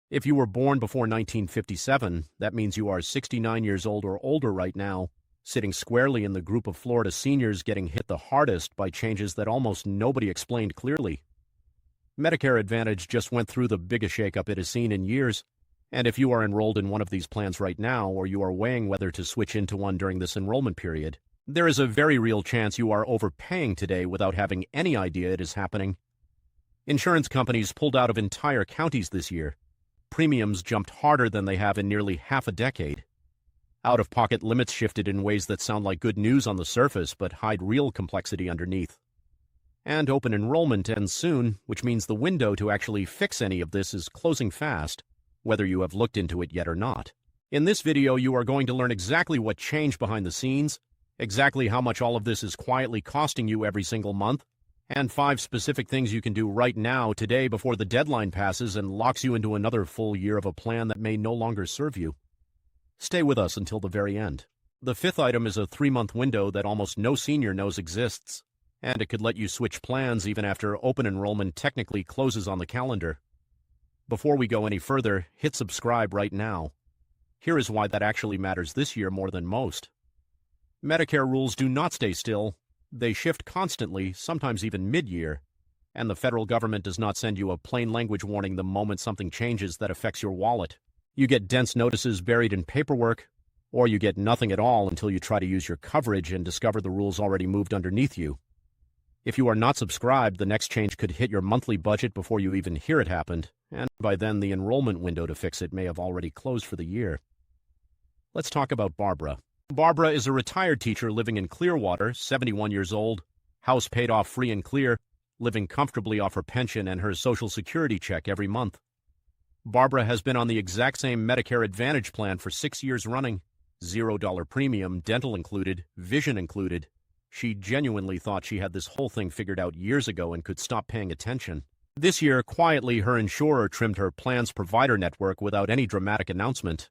If you were born before 1957, that means you are 69 years old or older right now, sitting squarely in the group of Florida seniors getting hit the hardest by changes that almost nobody explained clearly. Medicare Advantage just went through the biggest shakeup it has seen in years, and if you are enrolled in one of these plans right now, or you are weighing whether to switch into one during this enrollment period, there is a very real chance you are overpaying today without having any idea it is happening. Insurance companies pulled out of entire counties this year. Premiums jumped harder than they have in nearly half a decade. Out-of-pocket limits shifted in ways that sound like good news on the surface but hide real complexity underneath. And open enrollment ends soon, which means the window to actually fix any of this is closing fast, whether you have looked into it yet or not. In this video, you are going to learn exactly what changed behind the scenes, exactly how much all of this is quietly costing you every single month, and 5 specific things you can do right now, today, before the deadline passes and locks you into another full year of a plan that may no longer serve you. Stay with us until the very end. The 5th item is a 3-month window that almost no senior knows exists, and it could let you switch plans even after open enrollment technically closes on the calendar. Before we go any further, hit subscribe right now. Here is why that actually matters this year more than most. Medicare rules do not stay still. They shift constantly, sometimes even mid-year, and the federal government does not send you a plain language warning the moment something changes that affects your wallet. You get dense notices buried in paperwork, or you get nothing at all until you try to use your coverage and discover the rules already moved underneath you. If you are not subscribed, the next change could hit your monthly budget before you even hear it happened, and by then the enrollment window to fix it may have already closed for the year. Let's talk about Barbara. Barbara is a retired teacher living in Clearwater, 71 years old, house paid off free and clear, living comfortably off her pension and her Social Security check every month. Barbara has been on the exact same Medicare Advantage plan for 6 years running, $0 premium, dental included, vision included. She genuinely thought she had this whole thing figured out years ago and could stop paying attention. This year, quietly, her insurer trimmed her plan's provider network without any dramatic announcement.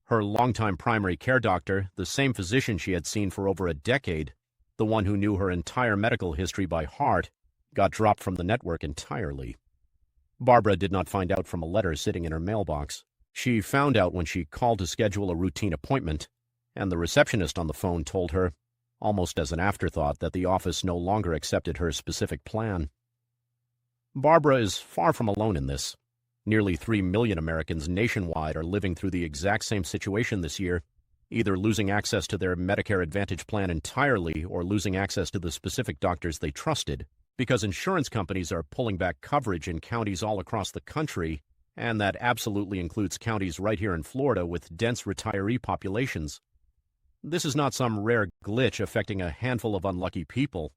Her longtime primary care doctor, the same physician she had seen for over a decade, the one who knew her entire medical history by heart, got dropped from the network entirely. Barbara did not find out from a letter sitting in her mailbox. She found out when she called to schedule a routine appointment, and the receptionist on the phone told her, almost as an afterthought, that the office no longer accepted her specific plan. Barbara is far from alone in this. Nearly 3 million Americans nationwide are living through the exact same situation this year, either losing access to their Medicare Advantage plan entirely or losing access to the specific doctors they trusted, because insurance companies are pulling back coverage in counties all across the country, and that absolutely includes counties right here in Florida with dense retiree populations. This is not some rare glitch affecting a handful of unlucky people.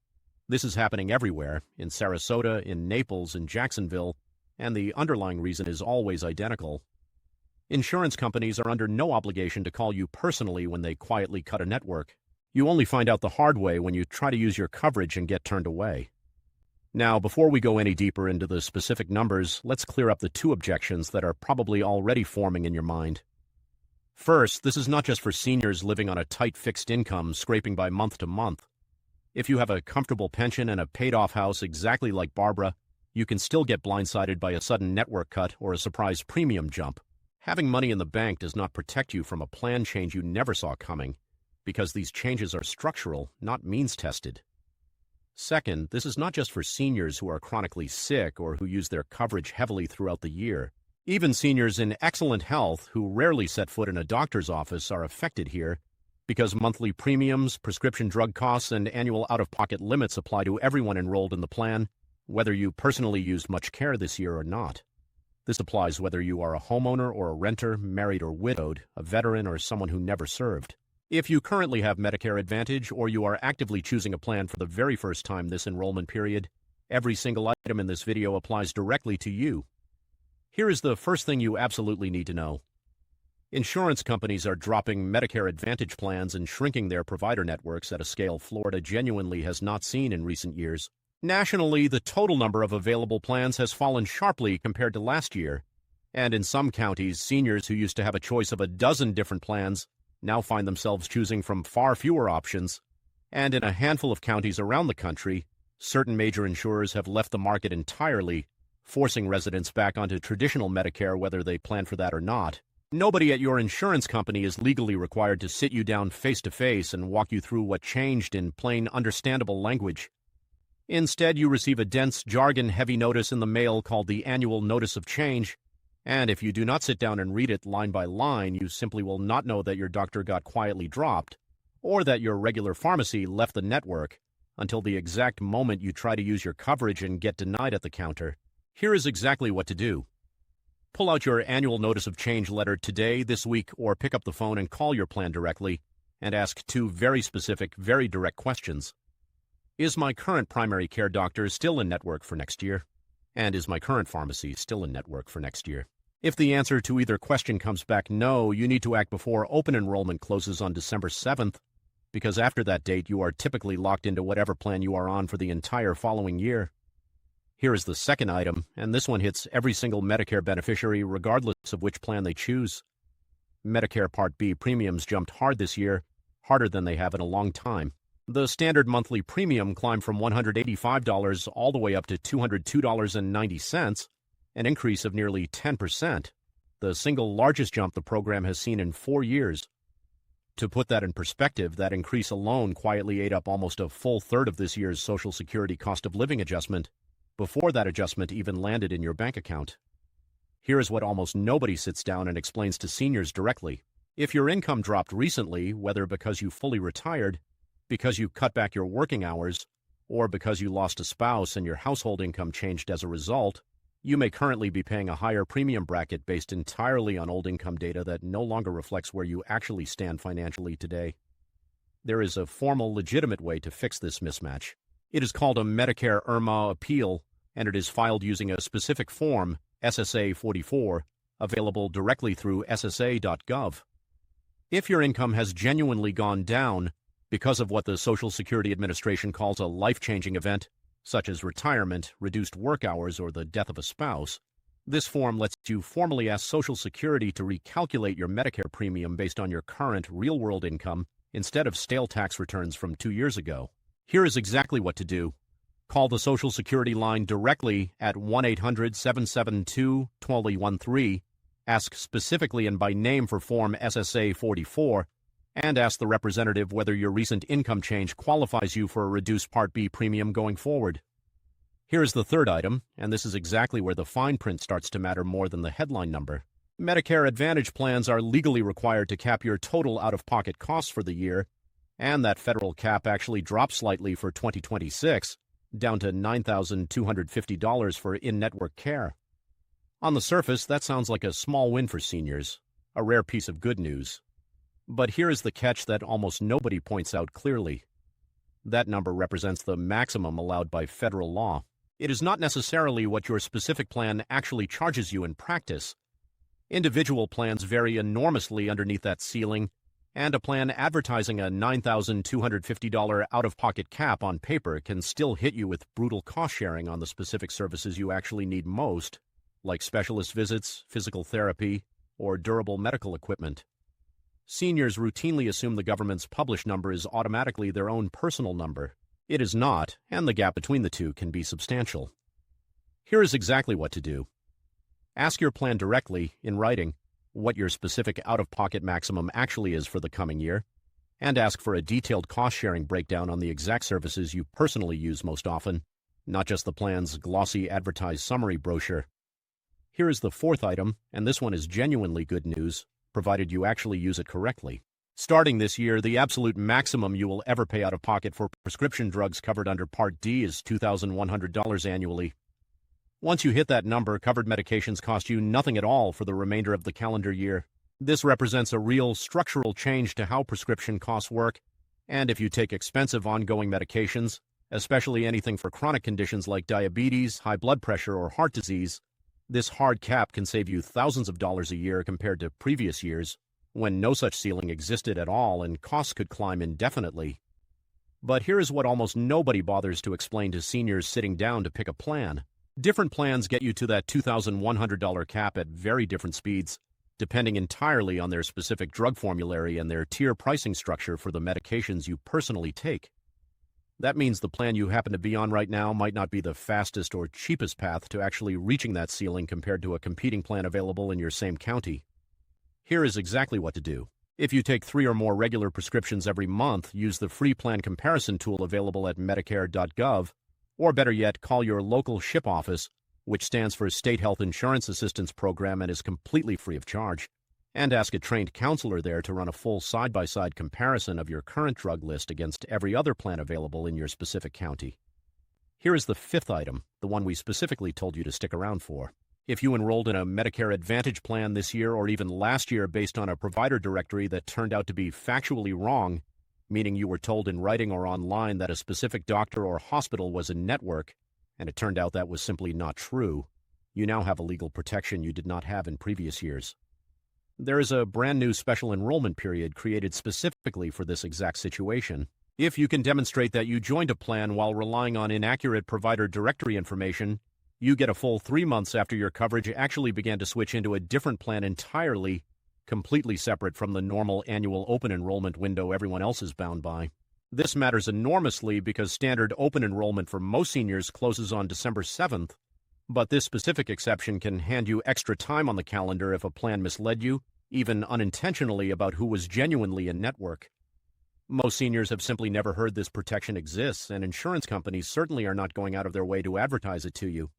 This is happening everywhere, in Sarasota, in Naples, in Jacksonville, and the underlying reason is always identical. Insurance companies are under no obligation to call you personally when they quietly cut a network. You only find out the hard way when you try to use your coverage and get turned away. Now, before we go any deeper into the specific numbers, let's clear up the 2 objections that are probably already forming in your mind. First, this is not just for seniors living on a tight fixed income, scraping by month to month. If you have a comfortable pension and a paid-off house exactly like Barbara, you can still get blindsided by a sudden network cut or a surprise premium jump. Having money in the bank does not protect you from a plan change you never saw coming, because these changes are structural, not means-tested. Second, this is not just for seniors who are chronically sick or who use their coverage heavily throughout the year. Even seniors in excellent health who rarely set foot in a doctor's office are affected here, because monthly premiums, prescription drug costs, and annual out-of-pocket limits apply to everyone enrolled in the plan, whether you personally used much care this year or not. This applies whether you are a homeowner or a renter, married or widowed, a veteran or someone who never served. If you currently have Medicare Advantage or you are actively choosing a plan for the very first time this enrollment period, every single item in this video applies directly to you. Here is the first thing you absolutely need to know. Insurance companies are dropping Medicare Advantage plans and shrinking their provider networks at a scale Florida genuinely has not seen in recent years. Nationally, the total number of available plans has fallen sharply compared to last year, and in some counties, seniors who used to have a choice of a dozen different plans now find themselves choosing from far fewer options, and in a handful of counties around the country, certain major insurers have left the market entirely, forcing residents back onto traditional Medicare whether they plan for that or not. Nobody at your insurance company is legally required to sit you down face-to-face and walk you through what changed in plain, understandable language. Instead, you receive a dense, jargon-heavy notice in the mail called the Annual Notice of Change, and if you do not sit down and read it line by line, you simply will not know that your doctor got quietly dropped, or that your regular pharmacy left the network, until the exact moment you try to use your coverage and get denied at the counter. Here is exactly what to do. Pull out your Annual Notice of Change letter today, this week, or pick up the phone and call your plan directly and ask two very specific, very direct questions. Is my current primary care doctor still in network for next year? And is my current pharmacy still in network for next year? If the answer to either question comes back no, you need to act before open enrollment closes on December 7th, because after that date you are typically locked into whatever plan you are on for the entire following year. Here is the second item, and this one hits every single Medicare beneficiary regardless of which plan they choose. Medicare Part B premiums jumped hard this year, harder than they have in a long time. The standard monthly premium climbed from $185 all the way up to $202.90, an increase of nearly 10%, the single largest jump the program has seen in 4 years. To put that in perspective, that increase alone quietly ate up almost a full third of this year's Social Security cost of living adjustment, before that adjustment even landed in your bank account. Here is what almost nobody sits down and explains to seniors directly. If your income dropped recently, whether because you fully retired, because you cut back your working hours, or because you lost a spouse and your household income changed as a result, you may currently be paying a higher premium bracket based entirely on old income data that no longer reflects where you actually stand financially today. There is a formal, legitimate way to fix this mismatch. It is called a Medicare IRMA appeal, and it is filed using a specific form, SSA 44, available directly through ssa.gov. If your income has genuinely gone down because of what the Social Security Administration calls a life-changing event, such as retirement, reduced work hours, or the death of a spouse, this form lets you formally ask Social Security to recalculate your Medicare premium based on your current real-world income instead of stale tax returns from 2 years ago. Here is exactly what to do. Call the Social Security line directly at 1-800-772-1213, ask specifically and by name for Form SSA 44, and ask the representative whether your recent income change qualifies you for a reduced Part B premium going forward. Here is the third item, and this is exactly where the fine print starts to matter more than the headline number. Medicare Advantage plans are legally required to cap your total out-of-pocket costs for the year, and that federal cap actually dropped slightly for 2026, down to $9,250 for in-network care. On the surface, that sounds like a small win for seniors, a rare piece of good news. But here is the catch that almost nobody points out clearly. That number represents the maximum allowed by federal law. It is not necessarily what your specific plan actually charges you in practice. Individual plans vary enormously underneath that ceiling, and a plan advertising a $9,250 out-of-pocket cap on paper can still hit you with brutal cost-sharing on the specific services you actually need most, like specialist visits, physical therapy, or durable medical equipment. Seniors routinely assume the government's published number is automatically their own personal number. It is not, and the gap between the two can be substantial. Here is exactly what to do. Ask your plan directly, in writing, what your specific out-of-pocket maximum actually is for the coming year, and ask for a detailed cost-sharing breakdown on the exact services you personally use most often, not just the plan's glossy advertised summary brochure. Here is the fourth item, and this one is genuinely good news, provided you actually use it correctly. Starting this year, the absolute maximum you will ever pay out of pocket for prescription drugs covered under Part D is $2,100 annually. Once you hit that number, covered medications cost you nothing at all for the remainder of the calendar year. This represents a real structural change to how prescription costs work, and if you take expensive ongoing medications, especially anything for chronic conditions like diabetes, high blood pressure, or heart disease, this hard cap can save you thousands of dollars a year compared to previous years, when no such ceiling existed at all and costs could climb indefinitely. But here is what almost nobody bothers to explain to seniors sitting down to pick a plan. Different plans get you to that $2,100 cap at very different speeds, depending entirely on their specific drug formulary and their tier pricing structure for the medications you personally take. That means the plan you happen to be on right now might not be the fastest or cheapest path to actually reaching that ceiling compared to a competing plan available in your same county. Here is exactly what to do. If you take 3 or more regular prescriptions every month, use the free plan comparison tool available at Medicare.gov, or better yet, call your local SHIP office, which stands for State Health Insurance Assistance Program and is completely free of charge, and ask a trained counselor there to run a full side-by-side comparison of your current drug list against every other plan available in your specific county. Here is the 5th item, the one we specifically told you to stick around for. If you enrolled in a Medicare Advantage plan this year or even last year based on a provider directory that turned out to be factually wrong, meaning you were told in writing or online that a specific doctor or hospital was in network, and it turned out that was simply not true, you now have a legal protection you did not have in previous years. There is a brand new special enrollment period created specifically for this exact situation. If you can demonstrate that you joined a plan while relying on inaccurate provider directory information, you get a full 3 months after your coverage actually began to switch into a different plan entirely, completely separate from the normal annual open enrollment window everyone else is bound by. This matters enormously because standard open enrollment for most seniors closes on December 7th, but this specific exception can hand you extra time on the calendar if a plan misled you, even unintentionally, about who was genuinely in network. Most seniors have simply never heard this protection exists, and insurance companies certainly are not going out of their way to advertise it to you.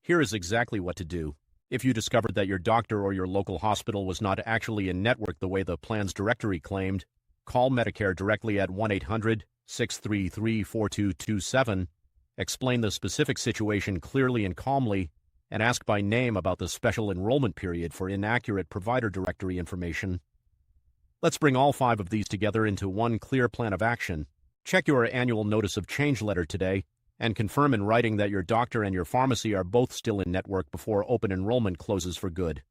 Here is exactly what to do. If you discovered that your doctor or your local hospital was not actually in network the way the plan's directory claimed, call Medicare directly at 1-800-633-4227, explain the specific situation clearly and calmly, and ask by name about the special enrollment period for inaccurate provider directory information. Let's bring all 5 of these together into one clear plan of action. Check your annual notice of change letter today, and confirm in writing that your doctor and your pharmacy are both still in network before open enrollment closes for good.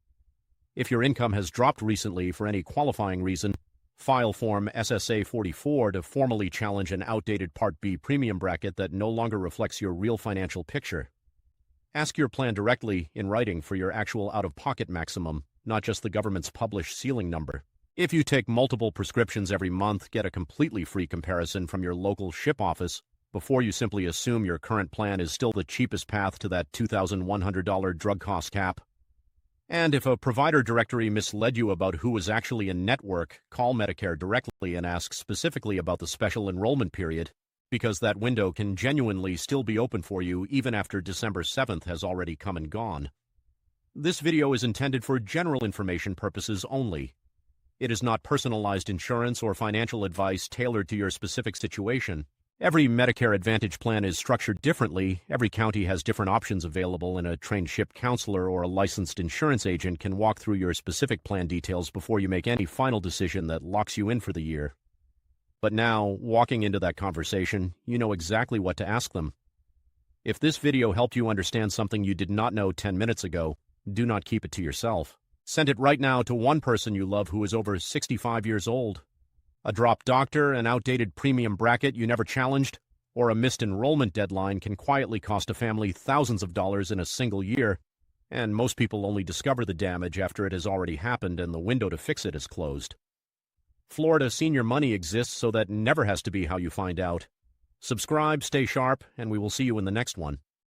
If your income has dropped recently for any qualifying reason, file Form SSA 44 to formally challenge an outdated Part B premium bracket that no longer reflects your real financial picture. Ask your plan directly in writing for your actual out-of-pocket maximum, not just the government's published ceiling number. If you take multiple prescriptions every month, get a completely free comparison from your local SHIP office before you simply assume your current plan is still the cheapest path to that $2,100 drug cost cap. And if a provider directory misled you about who was actually in network, call Medicare directly and ask specifically about the special enrollment period, because that window can genuinely still be open for you even after December 7th has already come and gone. This video is intended for general information purposes only. It is not personalized insurance or financial advice tailored to your specific situation. Every Medicare Advantage plan is structured differently. Every county has different options available, and a trained SHIP counselor or a licensed insurance agent can walk through your specific plan details before you make any final decision that locks you in for the year. But now, walking into that conversation, you know exactly what to ask them. If this video helped you understand something you did not know 10 minutes ago, do not keep it to yourself. Send it right now to one person you love who is over 65 years old. A dropped doctor, an outdated premium bracket you never challenged, or a missed enrollment deadline can quietly cost a family thousands of dollars in a single year, and most people only discover the damage after it has already happened and the window to fix it is closed. Florida Senior Money exists so that never has to be how you find out. Subscribe, stay sharp, and we will see you in the next one.